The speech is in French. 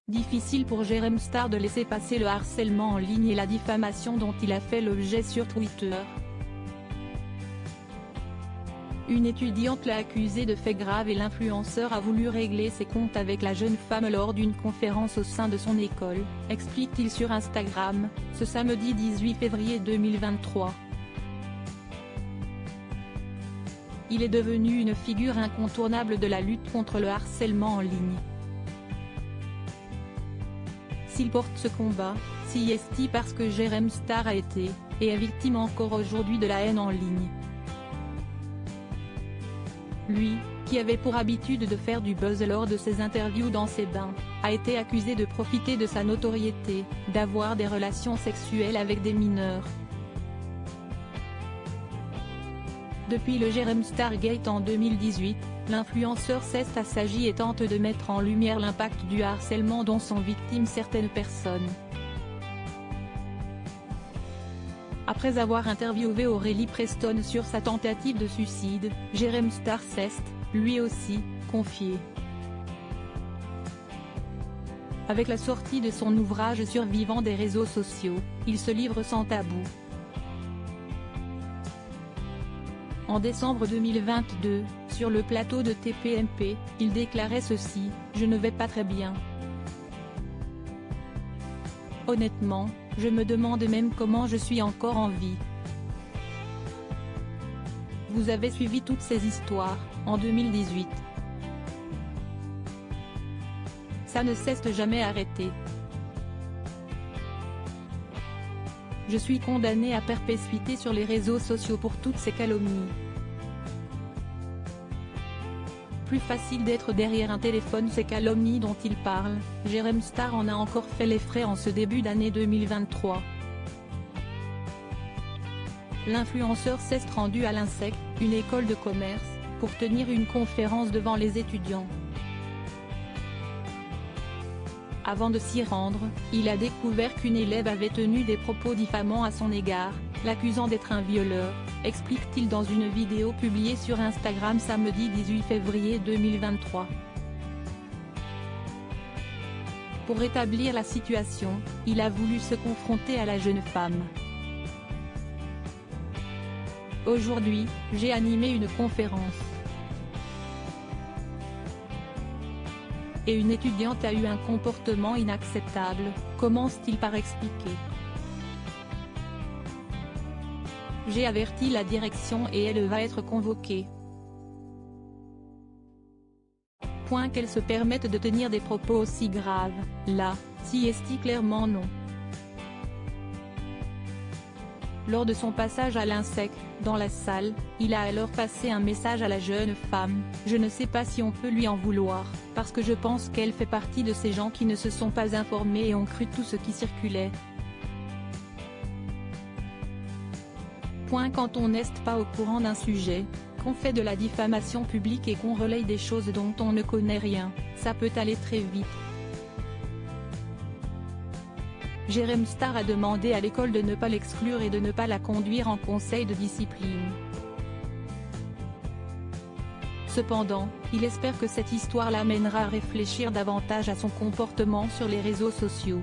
Difficile pour Jérém Star de laisser passer le harcèlement en ligne et la diffamation dont il a fait l'objet sur Twitter. Une étudiante l'a accusé de faits graves et l'influenceur a voulu régler ses comptes avec la jeune femme lors d'une conférence au sein de son école, explique-t-il sur Instagram, ce samedi 18 février 2023. Il est devenu une figure incontournable de la lutte contre le harcèlement en ligne. S'il porte ce combat, si est-il parce que Jérém Star a été, et est victime encore aujourd'hui de la haine en ligne. Lui, qui avait pour habitude de faire du buzz lors de ses interviews dans ses bains, a été accusé de profiter de sa notoriété, d'avoir des relations sexuelles avec des mineurs. Depuis le Jérém Star Gate en 2018, l'influenceur s'est assagi et tente de mettre en lumière l'impact du harcèlement dont sont victimes certaines personnes. Après avoir interviewé Aurélie Preston sur sa tentative de suicide, Jérém Star s'est, lui aussi, confié. Avec la sortie de son ouvrage survivant des réseaux sociaux, il se livre sans tabou. En décembre 2022, sur le plateau de TPMP, il déclarait ceci : « Je ne vais pas très bien. Honnêtement, je me demande même comment je suis encore en vie. » Vous avez suivi toutes ces histoires, en 2018. Ça ne s'est jamais arrêté. Je suis condamné à perpétuité sur les réseaux sociaux pour toutes ces calomnies. Plus facile d'être derrière un téléphone, ces calomnies dont il parle, Jérém Star en a encore fait les frais en ce début d'année 2023. L'influenceur s'est rendu à l'INSEC, une école de commerce, pour tenir une conférence devant les étudiants. Avant de s'y rendre, il a découvert qu'une élève avait tenu des propos diffamants à son égard, l'accusant d'être un violeur, explique-t-il dans une vidéo publiée sur Instagram samedi 18 février 2023. Pour rétablir la situation, il a voulu se confronter à la jeune femme. Aujourd'hui, j'ai animé une conférence. Et une étudiante a eu un comportement inacceptable, commence-t-il par expliquer. J'ai averti la direction et elle va être convoquée. Point qu'elle se permette de tenir des propos aussi graves, là, si est-il clairement non. Lors de son passage à l'INSEC, dans la salle, il a alors passé un message à la jeune femme : « Je ne sais pas si on peut lui en vouloir, parce que je pense qu'elle fait partie de ces gens qui ne se sont pas informés et ont cru tout ce qui circulait. » Quand on n'est pas au courant d'un sujet, qu'on fait de la diffamation publique et qu'on relaye des choses dont on ne connaît rien, ça peut aller très vite. Jérém Star a demandé à l'école de ne pas l'exclure et de ne pas la conduire en conseil de discipline. Cependant, il espère que cette histoire l'amènera à réfléchir davantage à son comportement sur les réseaux sociaux.